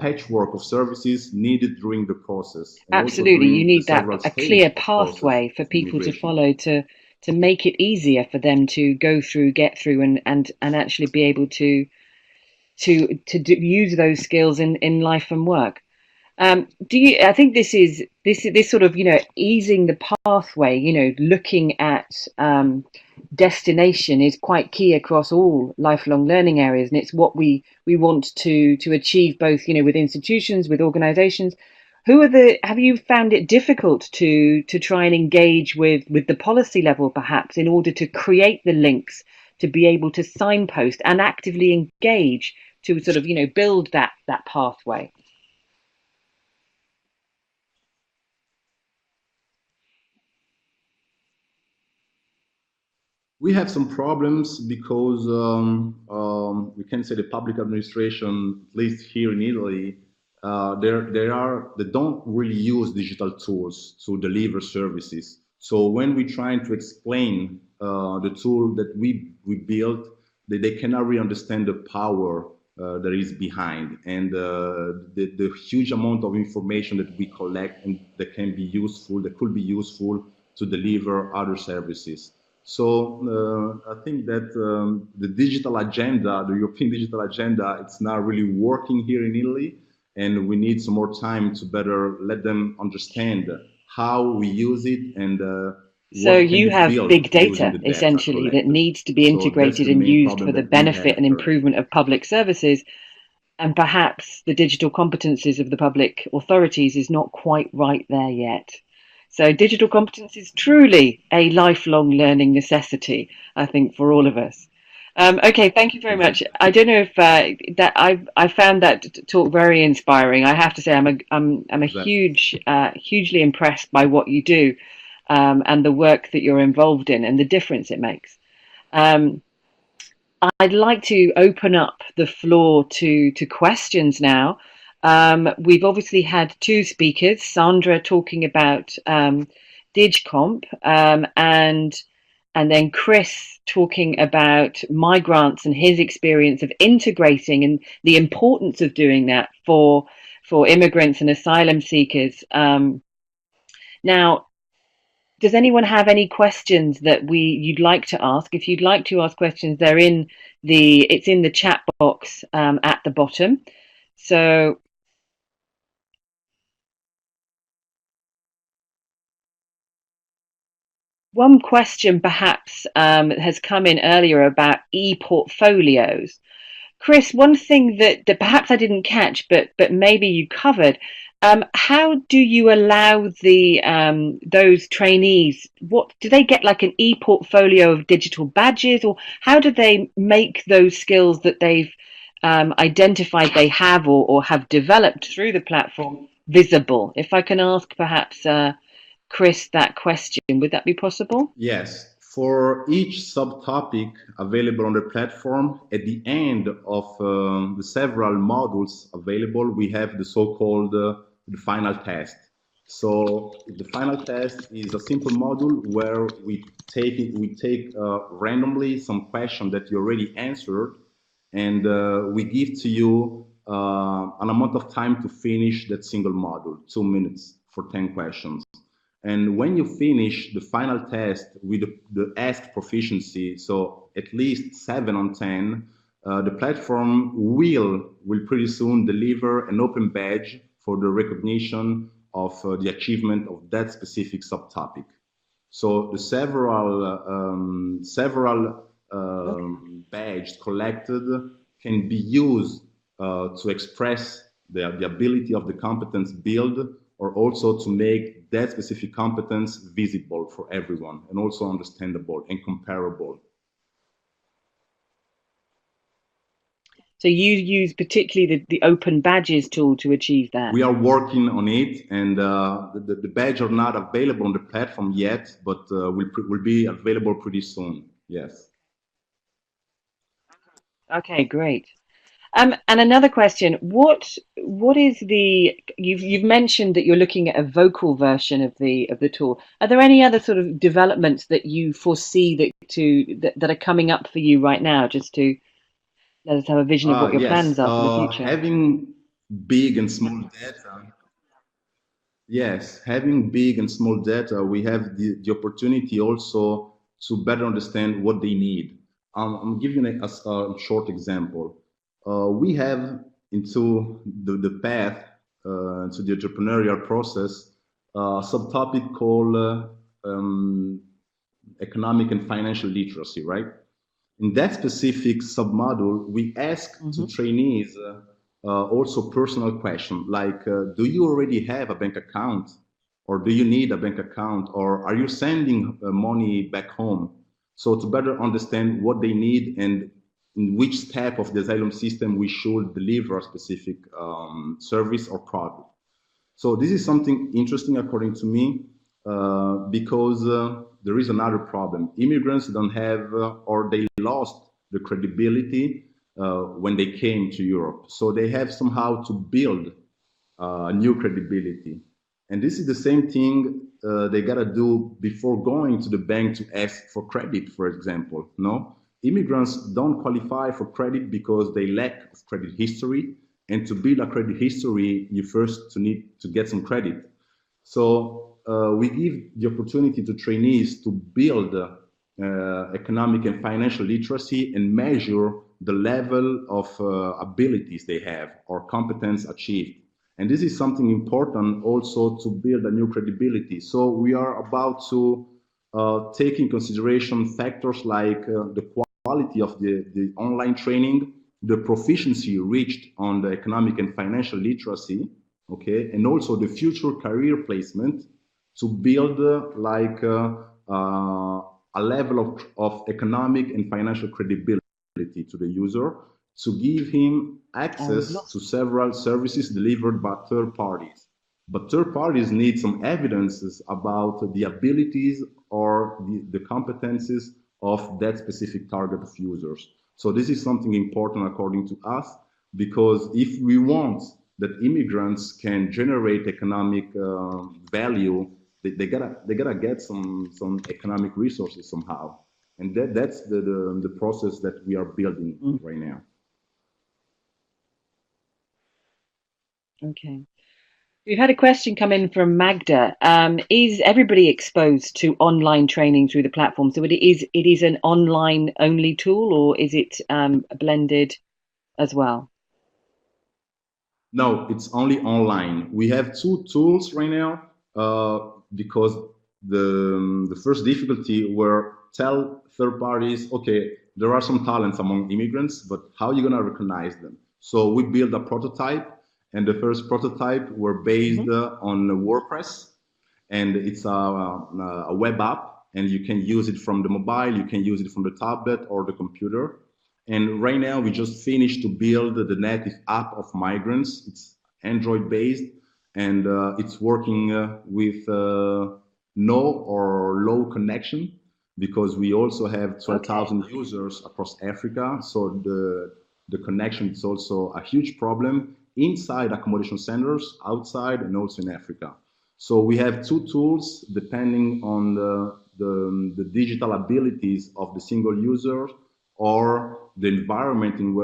patchwork of services needed during the process and also absolutely. You during the need that several a clear stages of process pathway for of people to immigration. follow to make it easier for them to go through, get through, and actually be able to use those skills in life and work. Do you? I think this sort of easing the pathway. Looking at destination is quite key across all lifelong learning areas, and it's what we want to achieve both with institutions, with organisations. Have you found it difficult to try and engage with the policy level, perhaps, in order to create the links to be able to signpost and actively engage to sort of build that pathway? We have some problems because we can say the public administration, at least here in Italy, they don't really use digital tools to deliver services. So when we trying to explain the tool that we built, they cannot really understand the power that is behind and the huge amount of information that we collect and that can be useful, that could be useful to deliver other services. So I think that the digital agenda, the European digital agenda, it's not really working here in Italy, and we need some more time to better let them understand how we use it and So what can you be have built big using data the data essentially that collected. needs to be So that's integrated the and main used problem for the that we benefit have and currently. improvement of public services. And perhaps the digital competencies of the public authorities is not quite right there yet. So digital competence is truly a lifelong learning necessity, I think, for all of us. Okay, thank you very much. Exactly. I don't know if that I found that talk very inspiring. I have to say I'm a Exactly. hugely impressed by what you do, and the work that you're involved in and the difference it makes. Um, I'd like to open up the floor to questions now. We've obviously had two speakers, Sandra talking about DigComp, and then Chris talking about migrants and his experience of integrating and the importance of doing that for immigrants and asylum seekers. Now, Does anyone have any questions that you'd like to ask? If you'd like to ask questions, it's in the chat box at the bottom. So one question perhaps has come in earlier about e-portfolios. Chris, one thing that perhaps I didn't catch, but maybe you covered, how do you allow those trainees? What do they get, like an e-portfolio of digital badges, or how do they make those skills that they've identified they have or have developed through the platform visible? If I can ask perhaps Chris that question, would that be possible? Yes, for each subtopic available on the platform, at the end of the several modules available, we have the so-called the final test. So the final test is a simple module where we take randomly some question that you already answered, and we give to you an amount of time to finish that single module, 2 minutes for 10 questions. And when you finish the final test with the asked proficiency, so at least 7 on 10, the platform will pretty soon deliver an open badge for the recognition of the achievement of that specific subtopic. So the several badges collected can be used to express the ability of the competence build, or also to make that specific competence visible for everyone and also understandable and comparable. So you use particularly the open badges tool to achieve that? We are working on it, and the badge are not available on the platform yet, but will be available pretty soon. Yes. Okay, great. And another question: what is you've mentioned that you're looking at a vocal version of the tool. Are there any other sort of developments that you foresee that are coming up for you right now, just to let us have a vision of what your Yes, plans are for the future? having big and small data. Yes, having big and small data, we have the opportunity also to better understand what they need. I'm giving a short example. We have into the path to the entrepreneurial process a subtopic called economic and financial literacy, right? In that specific submodule, we ask to trainees also personal question like, do you already have a bank account? Or do you need a bank account? Or are you sending money back home? So to better understand what they need and in which step of the asylum system we should deliver a specific service or product. So this is something interesting according to me, because there is another problem. Immigrants don't have or they lost the credibility when they came to Europe. So they have somehow to build new credibility. And this is the same thing they gotta do before going to the bank to ask for credit, for example. No, immigrants don't qualify for credit because they lack of credit history. And to build a credit history, you first need to get some credit. So we give the opportunity to trainees to build economic and financial literacy and measure the level of abilities they have or competence achieved. And this is something important also to build a new credibility. So we are about to take in consideration factors like the quality of the online training, the proficiency reached on the economic and financial literacy, okay, and also the future career placement to build a level of economic and financial credibility to the user, to give him access to several services delivered by third parties. But third parties need some evidences about the abilities or the competences of that specific target of users. So this is something important according to us, because if we want that immigrants can generate economic value, they gotta get some economic resources somehow, and that's the process that we are building right now. Okay. We've had a question come in from Magda. Is everybody exposed to online training through the platform? So it is an online only tool, or is it blended as well? No, it's only online. We have two tools right now because the first difficulty were tell third parties, okay, there are some talents among immigrants, but how are you gonna recognize them? So we built a prototype, and the first prototype were based on WordPress, and it's a web app, and you can use it from the mobile, you can use it from the tablet or the computer. And right now, we just finished to build the native app of migrants. It's Android based, and it's working with no or low connection, because we also have 12,000 users across Africa. So the connection is also a huge problem inside accommodation centers, outside, and also in Africa. So we have two tools depending on the digital abilities of the single user, or the environment in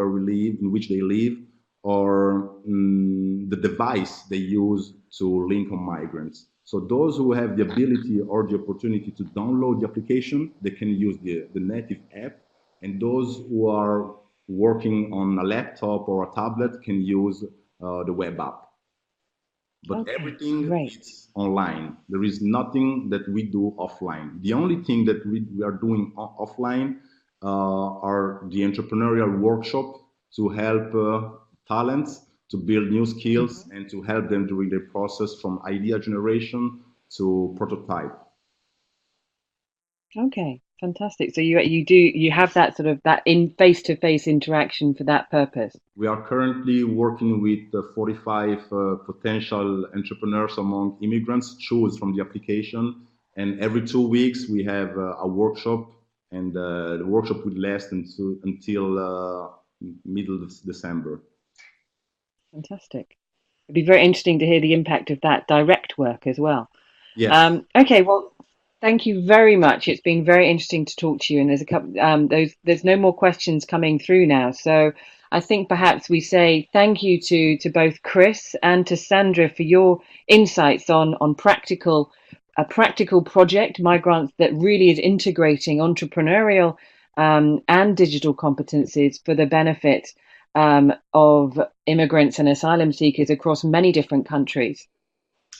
which they live, or the device they use to link on migrants. So those who have the ability or the opportunity to download the application, they can use the native app. And those who are working on a laptop or a tablet can use the web app. But everything is online. There is nothing that we do offline. The only thing that we are doing offline are the entrepreneurial workshop to help talents to build new skills and to help them during the process from idea generation to prototype. Okay, fantastic. So you have that sort of that in face-to-face interaction for that purpose. We are currently working with 45 potential entrepreneurs among immigrants choose from the application, and every 2 weeks we have a workshop, and the workshop will last until middle of December. Fantastic. It'd be very interesting to hear the impact of that direct work as well. Yes. Okay, well, thank you very much. It's been very interesting to talk to you, and there's a couple. There's no more questions coming through now, so I think perhaps we say thank you to both Chris and to Sandra for your insights on a practical project, Migrants, that really is integrating entrepreneurial and digital competencies for the benefit of immigrants and asylum seekers across many different countries.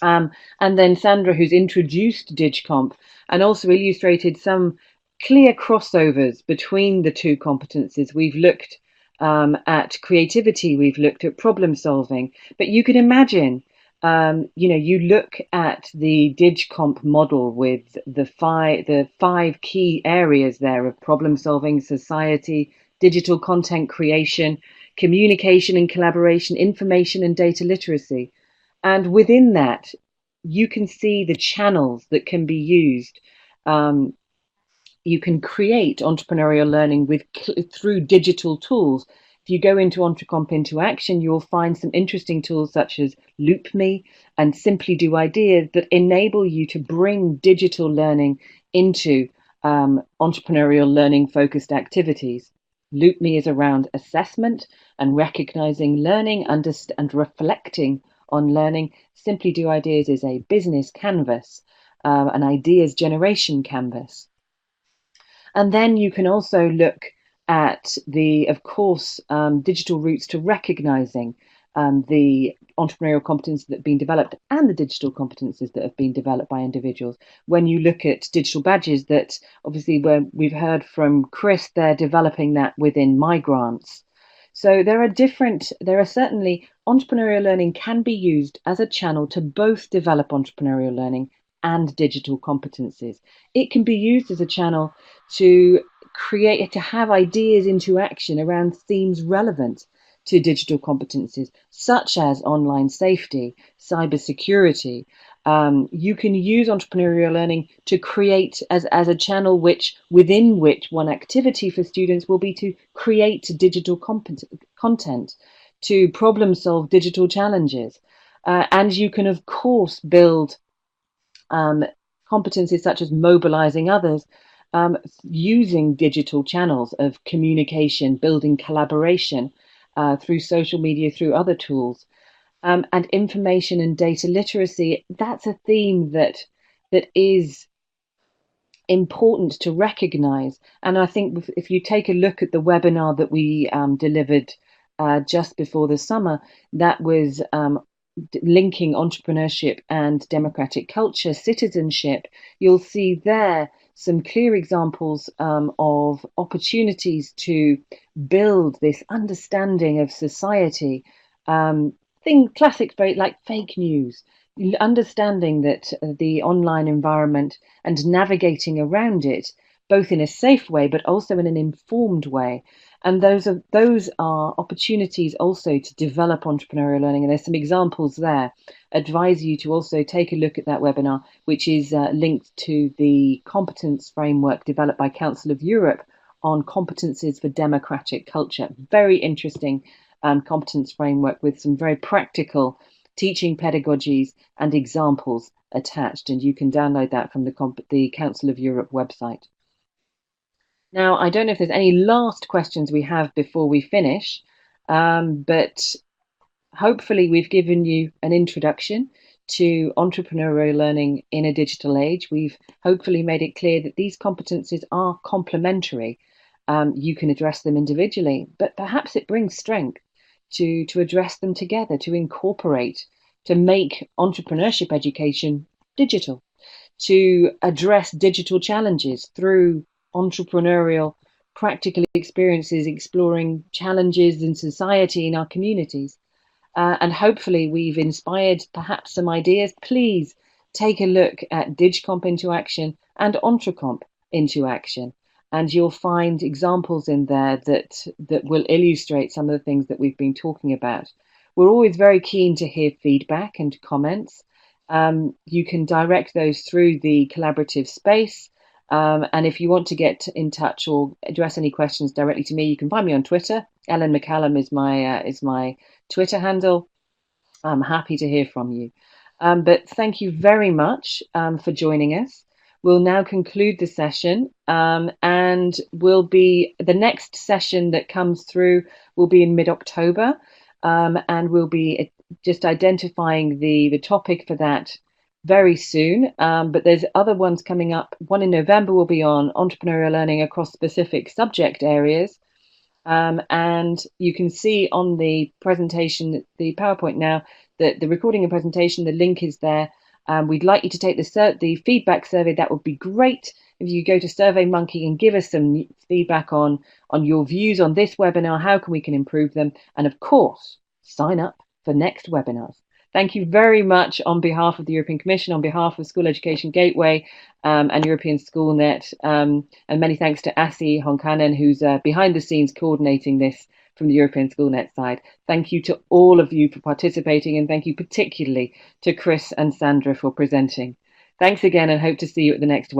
And then Sandra, who's introduced DigComp and also illustrated some clear crossovers between the two competencies. We've looked at creativity, we've looked at problem solving, but you can imagine, you look at the DigComp model with the five key areas there of problem solving, society, digital content creation, communication and collaboration, information and data literacy. And within that, you can see the channels that can be used. You can create entrepreneurial learning through digital tools. If you go into EntreComp into Action, you'll find some interesting tools such as LoopMe and Simply Do Ideas that enable you to bring digital learning into entrepreneurial learning focused activities. LoopMe is around assessment and recognizing learning and reflecting on learning. Simply Do Ideas is a business canvas, an ideas generation canvas. And then you can also look at of course, digital routes to recognizing the entrepreneurial competences that have been developed and the digital competences that have been developed by individuals. When you look at digital badges, that obviously we've heard from Chris, they're developing that within Migrants. So there are certainly entrepreneurial learning can be used as a channel to both develop entrepreneurial learning and digital competencies. It can be used as a channel to have ideas into action around themes relevant to digital competencies, such as online safety, cybersecurity. You can use entrepreneurial learning to create as a channel within which one activity for students will be to create digital content, to problem solve digital challenges. And you can, of course, build competencies such as mobilizing others, using digital channels of communication, building collaboration through social media, through other tools. and information and data literacy. That's a theme that is important to recognize. And I think if you take a look at the webinar that we delivered just before the summer, that was linking entrepreneurship and democratic culture, citizenship, you'll see there some clear examples of opportunities to build this understanding of society. Classic, like fake news, understanding that the online environment and navigating around it, both in a safe way but also in an informed way. And those are opportunities also to develop entrepreneurial learning. And there's some examples there. Advise you to also take a look at that webinar, which is linked to the competence framework developed by Council of Europe on competences for democratic culture. Very interesting competence framework with some very practical teaching pedagogies and examples attached. And you can download that from the Council of Europe website. Now, I don't know if there's any last questions we have before we finish, but hopefully we've given you an introduction to entrepreneurial learning in a digital age. We've hopefully made it clear that these competencies are complementary. You can address them individually, but perhaps it brings strength to address them together, to incorporate, to make entrepreneurship education digital, to address digital challenges through entrepreneurial practical experiences, exploring challenges in society, in our communities. And hopefully we've inspired perhaps some ideas. Please take a look at DigComp into Action and EntreComp into Action. And you'll find examples in there that will illustrate some of the things that we've been talking about. We're always very keen to hear feedback and comments. You can direct those through the collaborative space. And if you want to get in touch or address any questions directly to me, you can find me on Twitter. Ellen McCallum is my Twitter handle. I'm happy to hear from you. But thank you very much for joining us. We'll now conclude the session, and the next session that comes through will be in mid-October, and we'll be just identifying the topic for that very soon. But there's other ones coming up. One in November will be on entrepreneurial learning across specific subject areas. And you can see on the presentation, the PowerPoint now, that the recording and presentation, the link is there. We'd like you to take the feedback survey. That would be great if you go to SurveyMonkey and give us some feedback on your views on this webinar, how we can improve them, and of course, sign up for next webinars. Thank you very much on behalf of the European Commission, on behalf of School Education Gateway and European SchoolNet, and many thanks to Asi Honkanen, who's behind the scenes coordinating this from the European SchoolNet side. Thank you to all of you for participating, and thank you particularly to Chris and Sandra for presenting. Thanks again, and hope to see you at the next